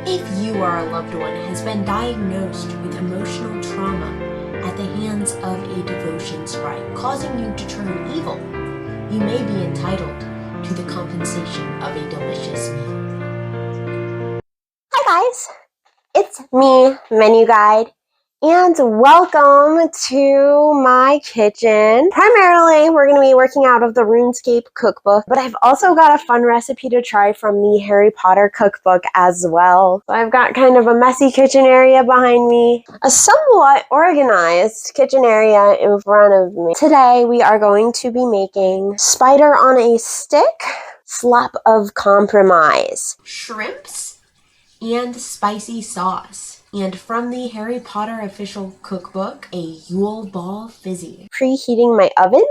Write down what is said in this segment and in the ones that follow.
If you or a loved one has been diagnosed with emotional trauma at the hands of a devotion scribe, causing you to turn evil, you may be entitled to the compensation of a delicious meal. Hi guys, it's me, Menuguide, and welcome to my kitchen. Primarily, we're going to be working out of the Runescape Cookbook, but I've also got a fun recipe to try from the Harry Potter Cookbook as well. So I've got kind of a messy kitchen area behind me, a somewhat organized kitchen area in front of me. Today, we are going to be making spider on a stick, Slop of Compromise. Shrimps and spicy sauce. And from the Harry Potter Official Cookbook, a Yule Ball Fizzy. Preheating my oven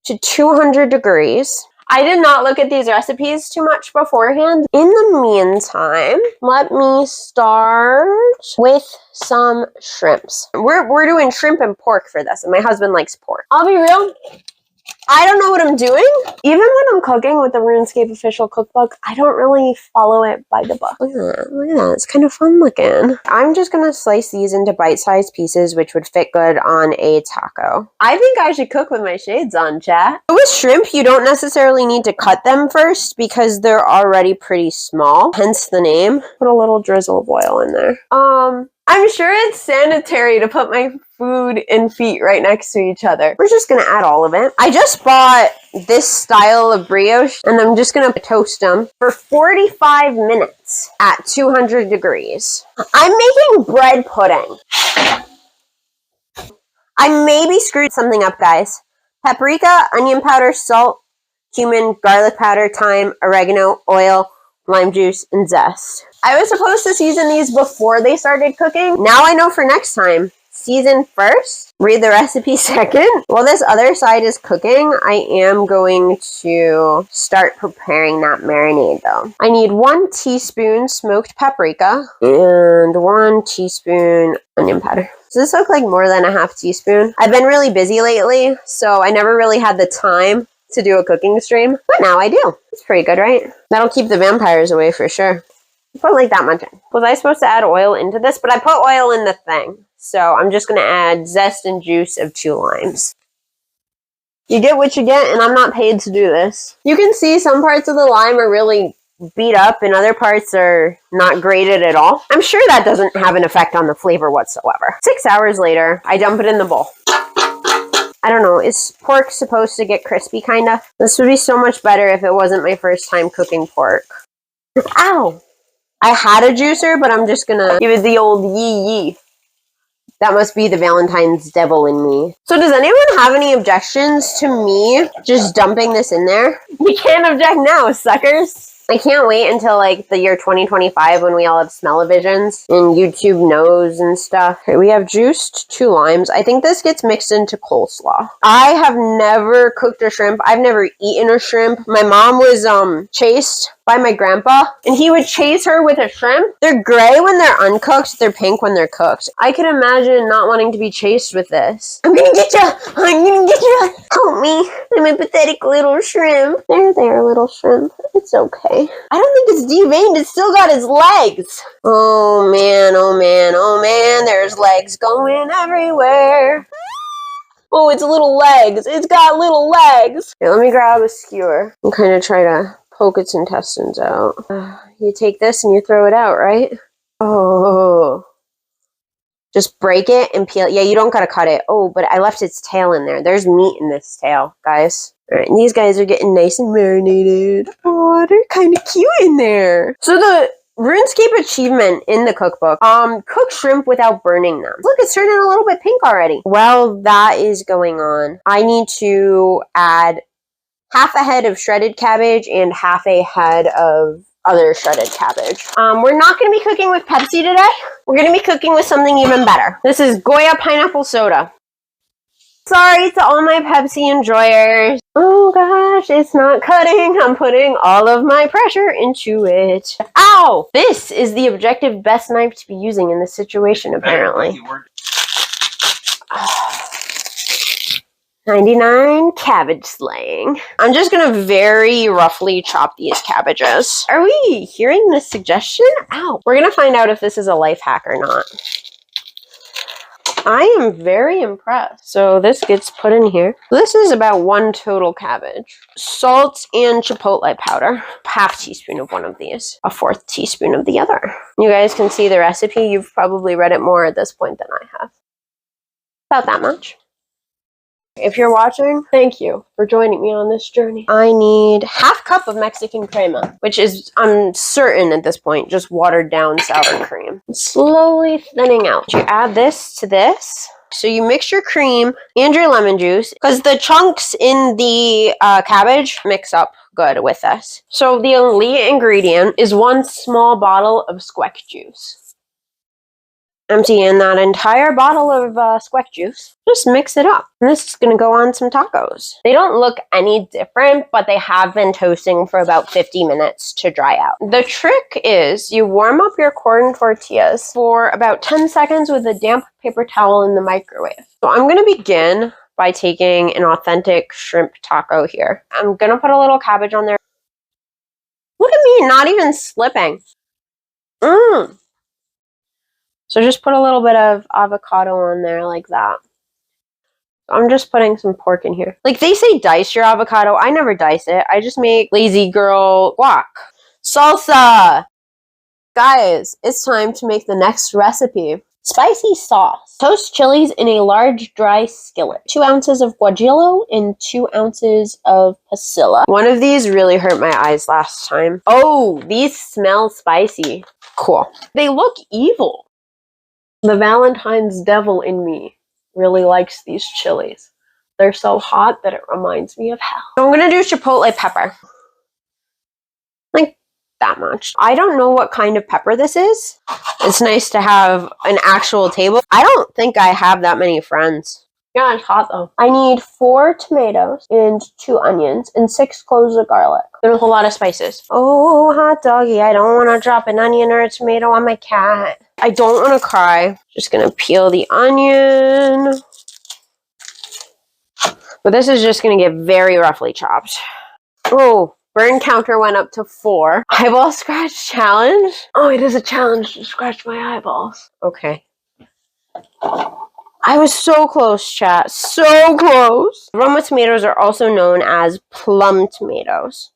to 200 degrees. I did not look at these recipes too much beforehand. In the meantime, let me start with some shrimps. We're doing shrimp and pork for this, and my husband likes pork. I'll be real, I don't know what I'm doing. Even when I'm cooking with the Runescape Official Cookbook, I don't really follow it by the book. Look at that, look at that. It's kind of fun looking. I'm just gonna slice these into bite-sized pieces, which would fit good on a taco. I think I should cook with my shades on, chat. With shrimp, you don't necessarily need to cut them first because they're already pretty small, hence the name. Put a little drizzle of oil in there. I'm sure it's sanitary to put my food and feet right next to each other. We're just gonna add all of it. I just bought this style of brioche and I'm just gonna toast them for 45 minutes at 200 degrees. I'm making bread pudding. I maybe screwed something up, guys. Paprika, onion powder, salt, cumin, garlic powder, thyme, oregano, oil, lime juice, and zest. I was supposed to season these before they started cooking. Now I know for next time. Season first, read the recipe second. While this other side is cooking, I am going to start preparing that marinade though. I need 1 teaspoon smoked paprika and 1 teaspoon onion powder. Does this look like more than a half teaspoon? I've been really busy lately, so I never really had the time to do a cooking stream, but now I do. It's pretty good, right? That'll keep the vampires away for sure. Put like that much in. Was I supposed to add oil into this? But I put oil in the thing. So I'm just going to add zest and juice of 2 limes. You get what you get, and I'm not paid to do this. You can see some parts of the lime are really beat up and other parts are not grated at all. I'm sure that doesn't have an effect on the flavor whatsoever. 6 hours later, I dump it in the bowl. I don't know, is pork supposed to get crispy, kinda? This would be so much better if it wasn't my first time cooking pork. Ow! I had a juicer, but I'm just gonna give it the old yee. That must be the Valentine's devil in me. So does anyone have any objections to me just dumping this in there? You can't object now, suckers! I can't wait until like the year 2025 when we all have smell-o-visions and YouTube knows and stuff. Okay, we have juiced 2 limes. I think this gets mixed into coleslaw. I have never cooked a shrimp. I've never eaten a shrimp. My mom was chased by my grandpa and he would chase her with a shrimp. They're gray when they're uncooked. They're pink when they're cooked. I can imagine not wanting to be chased with this. I'm gonna get you! I'm gonna get you! Help me! I'm a pathetic little shrimp. There, little shrimp. It's okay. I don't think it's deveined. It's still got its legs. Oh man, oh man, oh man. There's legs going everywhere. Oh, it's little legs. It's got little legs. Here, let me grab a skewer and kind of try to poke its intestines out. You take this and you throw it out, right? Oh. Just break it and peel it. Yeah, you don't gotta cut it. Oh, but I left its tail in there. There's meat in this tail, guys. Alright, and these guys are getting nice and marinated. Oh, they're kind of cute in there. So the RuneScape achievement in the cookbook, cook shrimp without burning them. Look, it's turning a little bit pink already. While that is going on, I need to add half a head of shredded cabbage and half a head of other shredded cabbage. We're not going to be cooking with Pepsi today. We're going to be cooking with something even better. This is Goya pineapple soda. Sorry to all my Pepsi enjoyers. Oh gosh, it's not cutting. I'm putting all of my pressure into it. Ow! This is the objective best knife to be using in this situation, apparently. 99 cabbage slaying. I'm just gonna very roughly chop these cabbages. Are we hearing this suggestion? Ow. We're gonna find out if this is a life hack or not. I am very impressed. So this gets put in here. This is about 1 total cabbage. Salt and chipotle powder. Half teaspoon of one of these. A 1/4 teaspoon of the other. You guys can see the recipe. You've probably read it more at this point than I have. About that much. If you're watching, thank you for joining me on this journey. I need 1/2 cup of Mexican crema, which is, I'm certain at this point, just watered down sour cream. Slowly thinning out. You add this to this. So you mix your cream and your lemon juice, because the chunks in the cabbage mix up good with this. So the elite ingredient is 1 small bottle of squeck juice. Empty in that entire bottle of squeck juice. Just mix it up. And this is going to go on some tacos. They don't look any different, but they have been toasting for about 50 minutes to dry out. The trick is you warm up your corn tortillas for about 10 seconds with a damp paper towel in the microwave. So I'm going to begin by taking an authentic shrimp taco here. I'm going to put a little cabbage on there. Look at me, not even slipping. Mmm. So just put a little bit of avocado on there like that. I'm just putting some pork in here. Like they say dice your avocado. I never dice it. I just make lazy girl guac. Salsa! Guys, it's time to make the next recipe. Spicy sauce. Toast chilies in a large dry skillet. 2 ounces of guajillo and 2 ounces of pasilla. One of these really hurt my eyes last time. Oh, these smell spicy. Cool. They look evil. The Valentine's devil in me really likes these chilies. They're so hot that it reminds me of hell. So I'm going to do chipotle pepper. Like that much. I don't know what kind of pepper this is. It's nice to have an actual table. I don't think I have that many friends. Yeah, it's hot though. I need 4 tomatoes and 2 onions and 6 cloves of garlic. And a whole lot of spices. Oh, hot doggy, I don't want to drop an onion or a tomato on my cat. I don't want to cry. Just going to peel the onion. But this is just going to get very roughly chopped. Oh, burn counter went up to 4. Eyeball scratch challenge? Oh, it is a challenge to scratch my eyeballs. Okay. I was so close, chat. So close. Roma tomatoes are also known as plum tomatoes.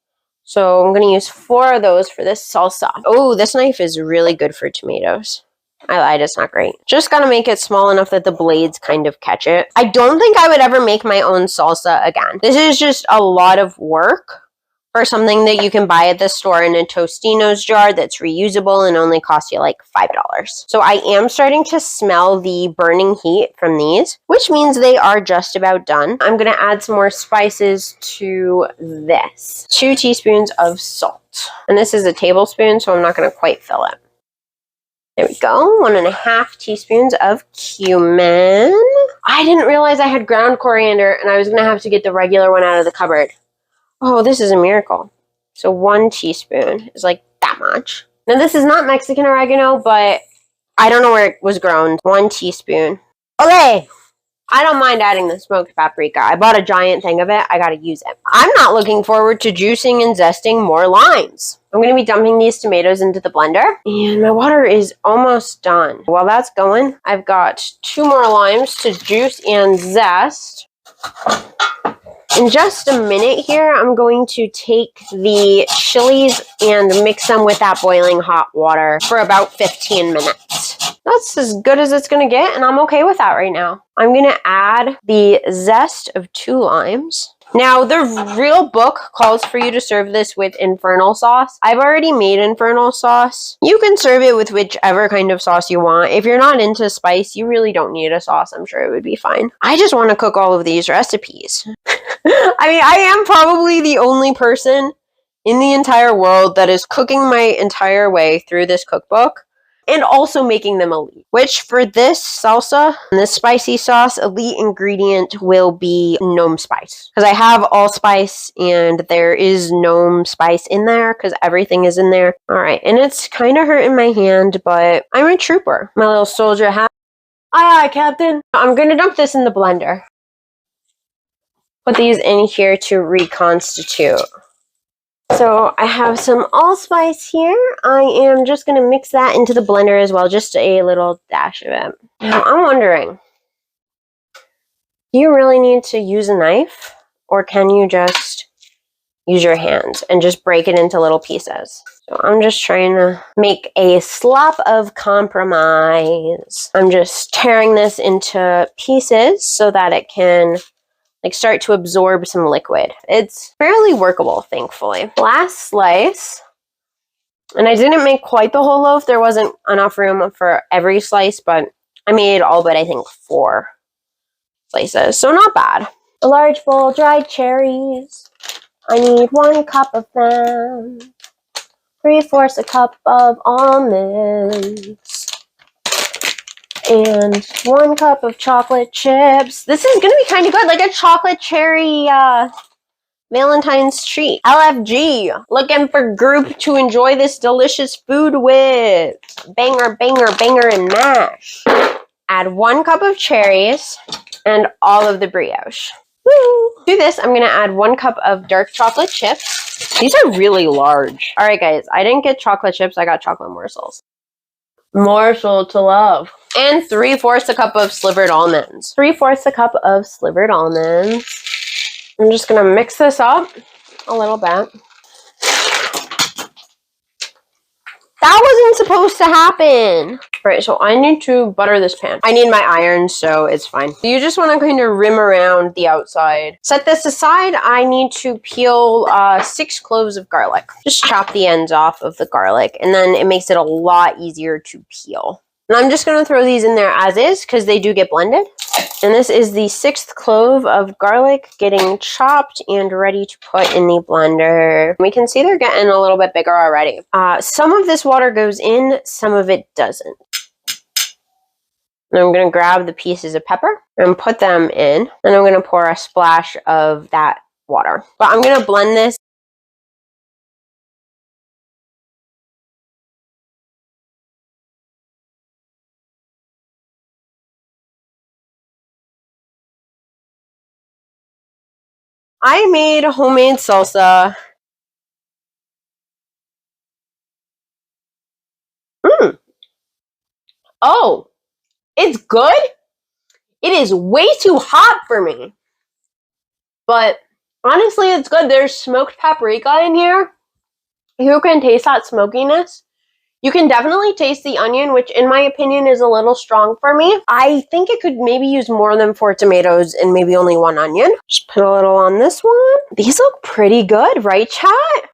So I'm going to use 4 of those for this salsa. Oh, this knife is really good for tomatoes. I lied, it's not great. Just gotta make it small enough that the blades kind of catch it. I don't think I would ever make my own salsa again. This is just a lot of work for something that you can buy at the store in a Tostino's jar that's reusable and only costs you like $5. So I am starting to smell the burning heat from these, which means they are just about done. I'm gonna add some more spices to this. 2 teaspoons of salt. And this is a tablespoon, so I'm not gonna quite fill it. There we go. 1.5 teaspoons of cumin. I didn't realize I had ground coriander and I was going to have to get the regular one out of the cupboard. Oh, this is a miracle. So 1 teaspoon is like that much. Now this is not Mexican oregano, but I don't know where it was grown. 1 teaspoon. Okay. I don't mind adding the smoked paprika. I bought a giant thing of it. I gotta use it. I'm not looking forward to juicing and zesting more limes. I'm going to be dumping these tomatoes into the blender. And my water is almost done. While that's going, I've got 2 more limes to juice and zest. In just a minute here, I'm going to take the chilies and mix them with that boiling hot water for about 15 minutes. That's as good as it's going to get, and I'm okay with that right now. I'm going to add the zest of 2 limes. Now, the real book calls for you to serve this with infernal sauce. I've already made infernal sauce. You can serve it with whichever kind of sauce you want. If you're not into spice, you really don't need a sauce. I'm sure it would be fine. I just want to cook all of these recipes. I mean, I am probably the only person in the entire world that is cooking my entire way through this cookbook. And also making them elite. Which for this salsa, and this spicy sauce, elite ingredient will be gnome spice. Because I have allspice and there is gnome spice in there because everything is in there. Alright, and it's kind of hurting my hand, but I'm a trooper. My little soldier hat. Aye, aye, Captain. I'm going to dump this in the blender. put these in here to reconstitute. So I have some allspice here. I am just going to mix that into the blender as well, just a little dash of it. Now I'm wondering, do you really need to use a knife, or can you just use your hands and just break it into little pieces? So I'm just trying to make a slop of compromise. I'm just tearing this into pieces so that it can start to absorb some liquid. It's fairly workable, thankfully. Last slice. And I didn't make quite the whole loaf. There wasn't enough room for every slice, but I made all but I think 4 slices. So not bad. A large bowl, dried cherries. I need 1 cup of them. 3/4 a cup of almonds. And 1 cup of chocolate chips. This is gonna be kind of good, like a chocolate cherry Valentine's treat. LFG, looking for group to enjoy this delicious food with. Banger, banger, banger, and mash. Add 1 cup of cherries and all of the brioche. Woo! To this, I'm gonna add 1 cup of dark chocolate chips. These are really large. All right, guys, I didn't get chocolate chips. I got chocolate morsels. Morsel to love. And 3/4 a cup of slivered almonds. 3/4 a cup of slivered almonds. I'm just gonna mix this up a little bit. That wasn't supposed to happen. All right, so I need to butter this pan. I need my iron, so it's fine. You just want to kind of rim around the outside. Set this aside. I need to peel 6 cloves of garlic. Just chop the ends off of the garlic, and then it makes it a lot easier to peel. And I'm just going to throw these in there as is because they do get blended. And this is the 6th clove of garlic getting chopped and ready to put in the blender. We can see they're getting a little bit bigger already. Some of this water goes in, some of it doesn't. And I'm going to grab the pieces of pepper and put them in. And I'm going to pour a splash of that water. But I'm going to blend this. I made homemade salsa. Oh, it's good. It is way too hot for me. But honestly, it's good. There's smoked paprika in here. You can taste that smokiness. You can definitely taste the onion, which in my opinion is a little strong for me. I think it could maybe use more than 4 tomatoes and maybe only 1 onion. Just put a little on this one. These look pretty good, right, chat?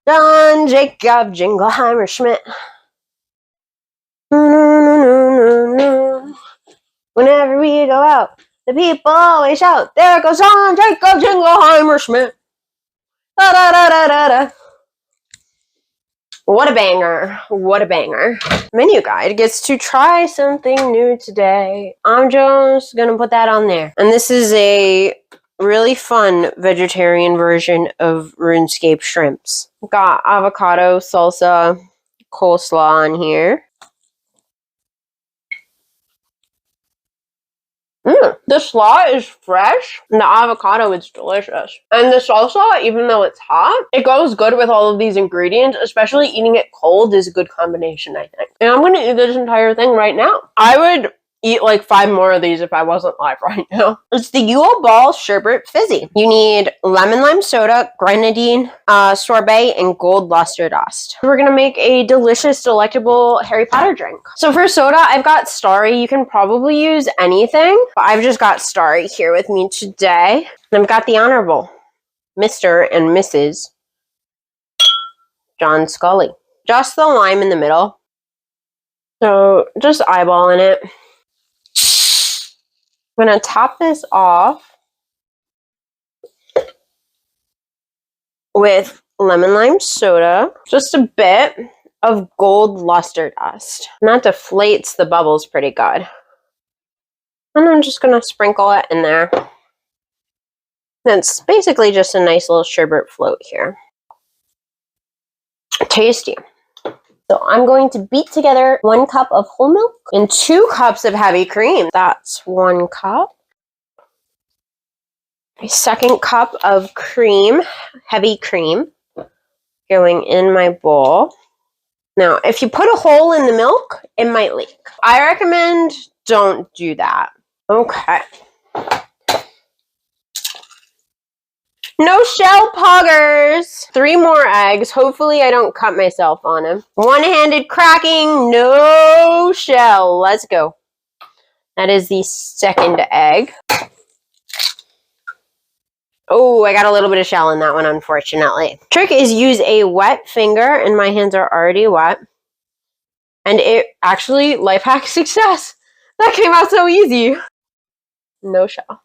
John Jacob Jingleheimer Schmidt. Whenever we go out, the people always shout, there goes John Jacob Jingleheimer Schmidt. Da da da da da da. What a banger. What a banger. Menuguide gets to try something new today. I'm just gonna put that on there. And this is a really fun vegetarian version of RuneScape shrimps. Got avocado, salsa, coleslaw on here. The slaw is fresh, and the avocado is delicious. And the salsa, even though it's hot, it goes good with all of these ingredients, especially eating it cold is a good combination, I think. And I'm gonna eat this entire thing right now. I would eat like 5 more of these if I wasn't live right now. It's the Yule Ball Sherbet Fizzy. You need lemon lime soda, grenadine, sorbet, and gold luster dust. We're gonna make a delicious, delectable Harry Potter drink. So for soda, I've got Starry. You can probably use anything, but I've just got Starry here with me today. And I've got the Honorable Mr. and Mrs. John Scully. Just the lime in the middle. So just eyeballing it. I'm going to top this off with lemon lime soda, just a bit of gold luster dust. And that deflates the bubbles pretty good. And I'm just going to sprinkle it in there. It's basically just a nice little sherbet float here. Tasty. So I'm going to beat together 1 cup of whole milk and 2 cups of heavy cream. That's 1 cup. A second cup of cream, heavy cream, going in my bowl. Now, if you put a hole in the milk, it might leak. I recommend don't do that. Okay. No shell poggers. 3 more eggs. Hopefully I don't cut myself on them. One-handed cracking, no shell. Let's go. That is the second egg. Oh, I got a little bit of shell in that one, unfortunately. Trick is use a wet finger, and my hands are already wet. And it actually, life hack success. That came out so easy. No shell.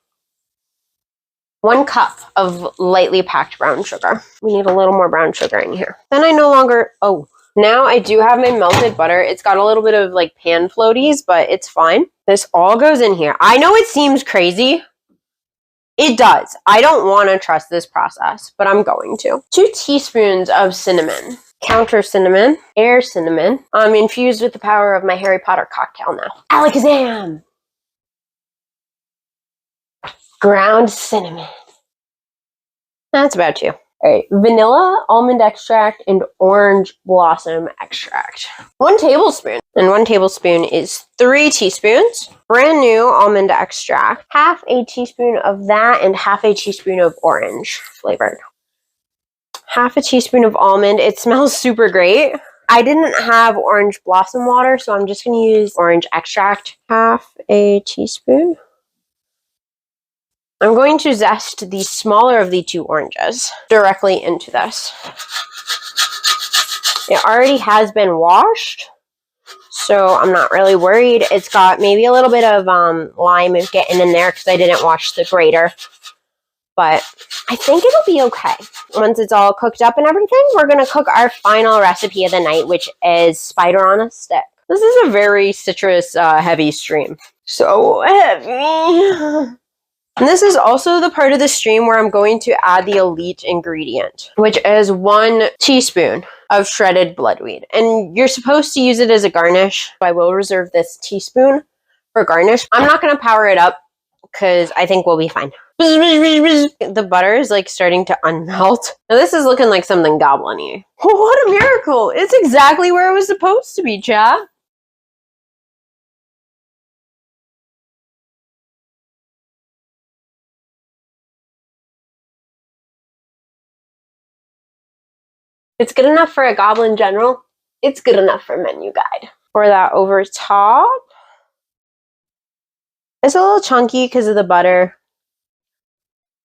1 cup of lightly packed brown sugar. We need a little more brown sugar in here. Then I no longer, now I do have my melted butter. It's got a little bit of like pan floaties, but it's fine. This all goes in here. I know it seems crazy. It does. I don't want to trust this process, but I'm going to. 2 teaspoons of cinnamon. Counter cinnamon. Air cinnamon. I'm infused with the power of my Harry Potter cocktail now. Alakazam! Ground cinnamon. That's about 2. All right, vanilla, almond extract, and orange blossom extract. 1 tablespoon. And 1 tablespoon is 3 teaspoons. Brand new almond extract. Half a teaspoon of that and half a teaspoon of orange flavored. Half a teaspoon of almond. It smells super great. I didn't have orange blossom water, so I'm just going to use orange extract. Half a teaspoon. I'm going to zest the smaller of the 2 oranges directly into this. It already has been washed, so I'm not really worried. It's got maybe a little bit of lime getting in there because I didn't wash the grater. But I think it'll be okay. Once it's all cooked up and everything, we're going to cook our final recipe of the night, which is spider on a stick. This is a very citrus heavy stream. So heavy. And this is also the part of the stream where I'm going to add the elite ingredient, which is 1 teaspoon of shredded bloodweed. And you're supposed to use it as a garnish. I will reserve this teaspoon for garnish. I'm not going to power it up because I think we'll be fine. The butter is like starting to unmelt. Now this is looking like something goblin-y. What a miracle! It's exactly where it was supposed to be, chat. It's good enough for a goblin general. It's good enough for Menuguide. Pour that over top. It's a little chunky because of the butter.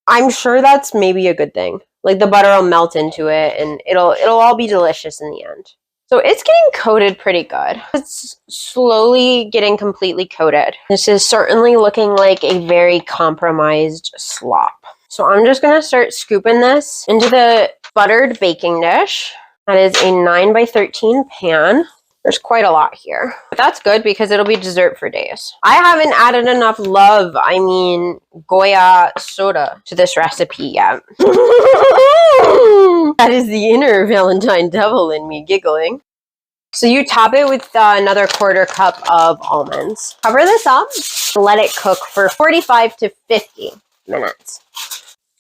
I'm sure that's maybe a good thing. Like the butter will melt into it and it'll all be delicious in the end. So it's getting coated pretty good. It's slowly getting completely coated. This is certainly looking like a very compromised slop. So I'm just going to start scooping this into the buttered baking dish. That is a 9x13 pan. There's quite a lot here. But that's good because it'll be dessert for days. I haven't added enough love, Goya soda to this recipe yet. That is the inner Valentine devil in me giggling. So you top it with another 1/4 cup of almonds. Cover this up. Let it cook for 45 to 50 minutes.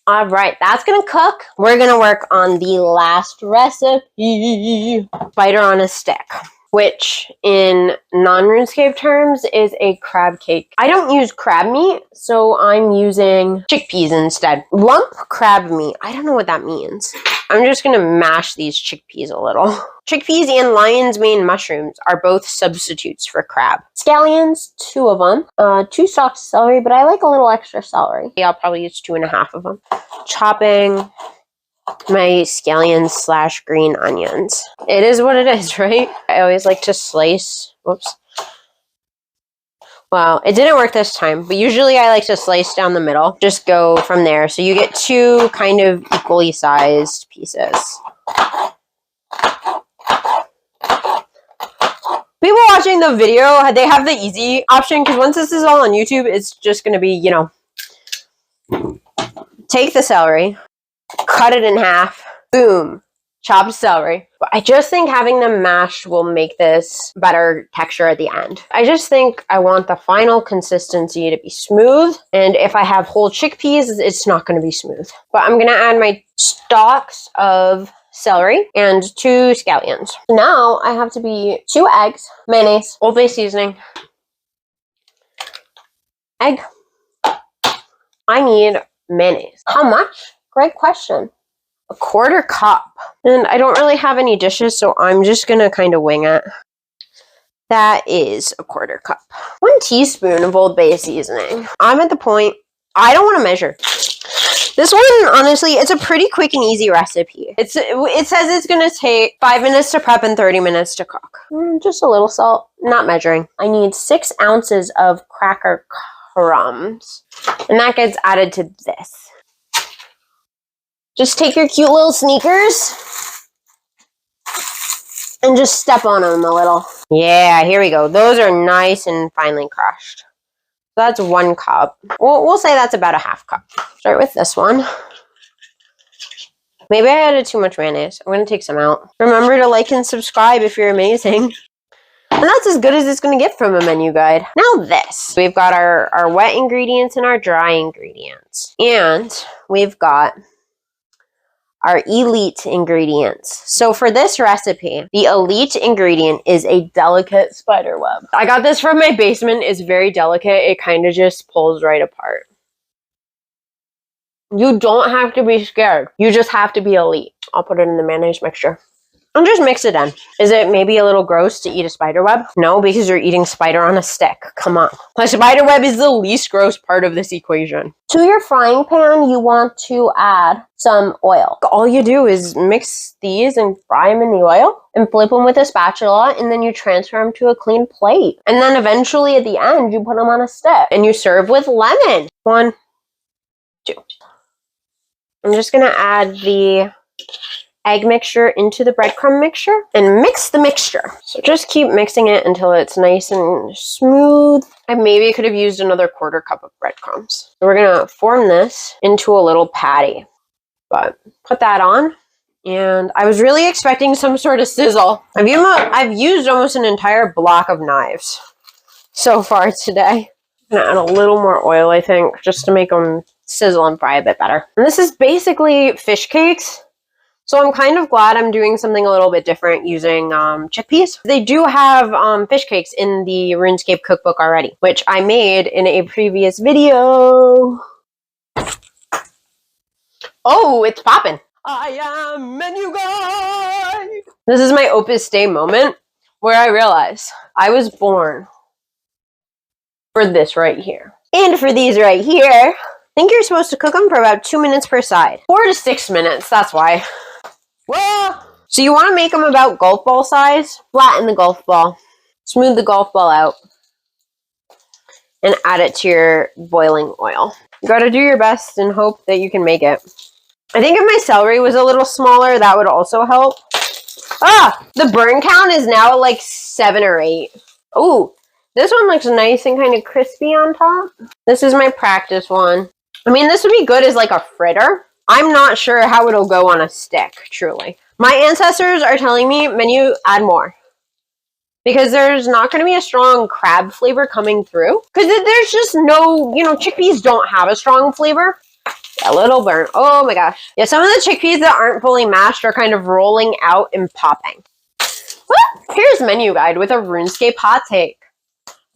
All right, that's going to cook. We're going to work on the last recipe. Spider on a stick, which in non-RuneScape terms is a crab cake. I don't use crab meat, so I'm using chickpeas instead. Lump crab meat. I don't know what that means. I'm just going to mash these chickpeas a little. Chickpeas and lion's mane mushrooms are both substitutes for crab. Scallions, 2 of them. 2 stalks of celery, but I like a little extra celery. Yeah, I'll probably use 2.5 of them. Chopping my scallions / green onions. It is what it is, right? I always like to slice. Whoops. Well, it didn't work this time, but usually I like to slice down the middle. Just go from there. So you get 2 kind of equally sized pieces. People watching the video, they have the easy option because once this is all on YouTube, it's just going to be, you know, take the celery, cut it in half, boom, chopped celery. But I just think having them mashed will make this better texture at the end. I just think I want the final consistency to be smooth. And if I have whole chickpeas, it's not going to be smooth. But I'm going to add my stalks of celery and 2 scallions. Now I have to be 2 eggs, mayonnaise, Old Bay seasoning, egg. I need mayonnaise. How much? Great question. 1/4 cup. And I don't really have any dishes, so I'm just gonna kind of wing it. That is 1/4 cup. 1 teaspoon of Old Bay seasoning. I'm at the point, I don't want to measure. This one, honestly, it's a pretty quick and easy recipe. It says it's gonna take 5 minutes to prep and 30 minutes to cook. Just a little salt, not measuring. I need 6 ounces of cracker crumbs. And that gets added to this. Just take your cute little sneakers and just step on them a little. Yeah, here we go. Those are nice and finely crushed. So that's 1 cup. We'll say that's about a 1/2 cup. Start with this one. Maybe I added too much mayonnaise. I'm going to take some out. Remember to like and subscribe if you're amazing. And that's as good as it's going to get from a menu guide. Now this. We've got our wet ingredients and our dry ingredients. And we've got our elite ingredients. So for this recipe, the elite ingredient is a delicate spider web. I got this from my basement. It's very delicate. It kind of just pulls right apart. You don't have to be scared. You just have to be elite. I'll put it in the mayonnaise mixture. And just mix it in. Is it maybe a little gross to eat a spider web? No, because you're eating spider on a stick. Come on. The spider web is the least gross part of this equation. To your frying pan, you want to add some oil. All you do is mix these and fry them in the oil and flip them with a spatula, and then you transfer them to a clean plate. And then eventually at the end, you put them on a stick and you serve with lemon. 1, 2. I'm just gonna add the egg mixture into the breadcrumb mixture and mix the mixture. So just keep mixing it until it's nice and smooth. I maybe could have used another 1/4 cup of breadcrumbs. So we're gonna form this into a little patty. But put that on. And I was really expecting some sort of sizzle. I've used almost an entire block of knives so far today. I'm gonna add a little more oil, I think, just to make them sizzle and fry a bit better. And this is basically fish cakes. So I'm kind of glad I'm doing something a little bit different using chickpeas. They do have fish cakes in the Runescape Cookbook already, which I made in a previous video. Oh, it's popping. I am Menuguide. This is my Opus Dei moment where I realize I was born for this right here. And for these right here, I think you're supposed to cook them for about 2 minutes per side. 4 to 6 minutes, that's why. Whoa! So you want to make them about golf ball size. Flatten the golf ball. Smooth the golf ball out. And add it to your boiling oil. You gotta do your best and hope that you can make it. I think if my celery was a little smaller, that would also help. Ah! The burn count is now like 7 or 8. Ooh, this one looks nice and kind of crispy on top. This is my practice one. I mean, this would be good as like a fritter. I'm not sure how it'll go on a stick, truly. My ancestors are telling me, menu, add more. Because there's not going to be a strong crab flavor coming through. Because there's just no, chickpeas don't have a strong flavor. A little burn. Oh my gosh. Yeah, some of the chickpeas that aren't fully mashed are kind of rolling out and popping. Well, here's Menu Guide with a RuneScape hot take.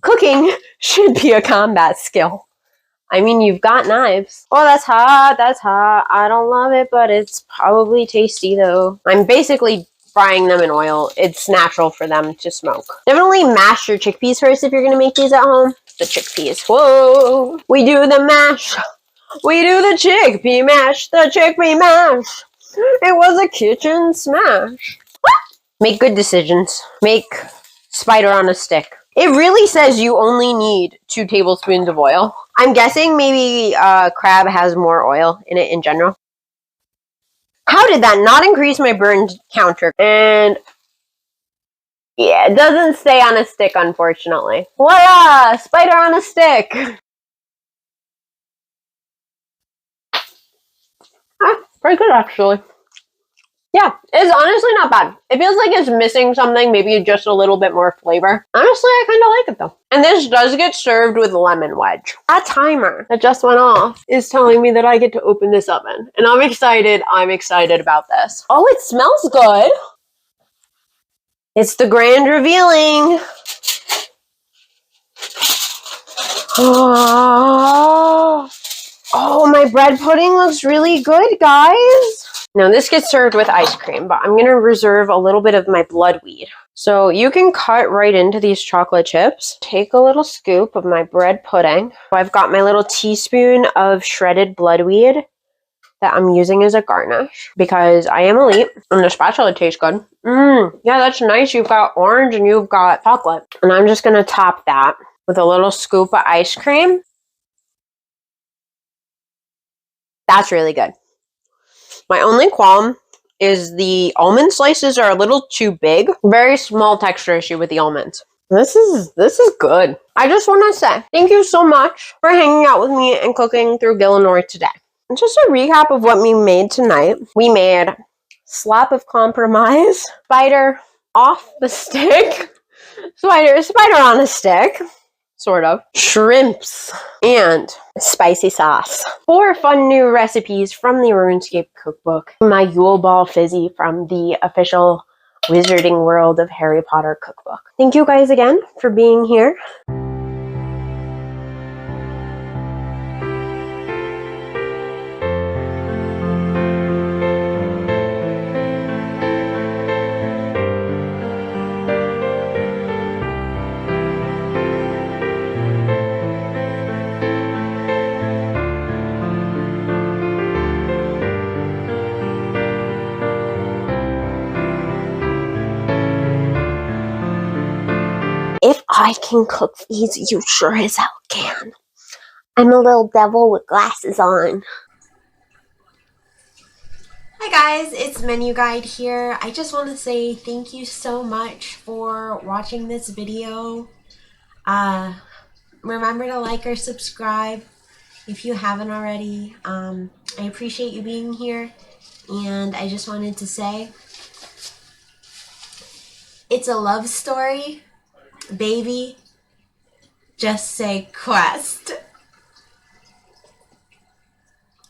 Cooking should be a combat skill. I mean, you've got knives. Oh, that's hot. That's hot. I don't love it, but it's probably tasty, though. I'm basically frying them in oil. It's natural for them to smoke. Definitely mash your chickpeas first if you're going to make these at home. The chickpeas. Whoa. We do the mash. We do the chickpea mash. The chickpea mash. It was a kitchen smash. Make good decisions. Make spider on a stick. It really says you only need 2 tablespoons of oil. I'm guessing maybe crab has more oil in it in general. How did that not increase my burn counter? And yeah, it doesn't stay on a stick, unfortunately. Voila! Spider on a stick! Pretty good, actually. Yeah, it's honestly not bad. It feels like it's missing something, maybe just a little bit more flavor. Honestly, I kind of like it though. And this does get served with lemon wedge. That timer that just went off is telling me that I get to open this oven. And I'm excited. I'm excited about this. Oh, it smells good. It's the grand revealing. Oh, my bread pudding looks really good, guys. Now, this gets served with ice cream, but I'm going to reserve a little bit of my bloodweed. So you can cut right into these chocolate chips. Take a little scoop of my bread pudding. I've got my little teaspoon of shredded bloodweed that I'm using as a garnish because I am elite and the spatula tastes good. Yeah, that's nice. You've got orange and you've got chocolate. And I'm just going to top that with a little scoop of ice cream. That's really good. My only qualm is the almond slices are a little too big. Very small texture issue with the almonds. This is good. I just want to say thank you so much for hanging out with me and cooking through Gielinor today. And just a recap of what we made tonight. We made Slop of Compromise, spider off the stick, spider on a stick, sort of, shrimps, and spicy sauce. 4 fun new recipes from the Runescape Cookbook. My Yule Ball Fizzy from the official Wizarding World of Harry Potter cookbook. Thank you guys again for being here. If I can cook these, you sure as hell can. I'm a little devil with glasses on. Hi guys, it's Menuguide here. I just want to say thank you so much for watching this video. Remember to like or subscribe if you haven't already. I appreciate you being here, and I just wanted to say it's a love story, baby. Just say quest.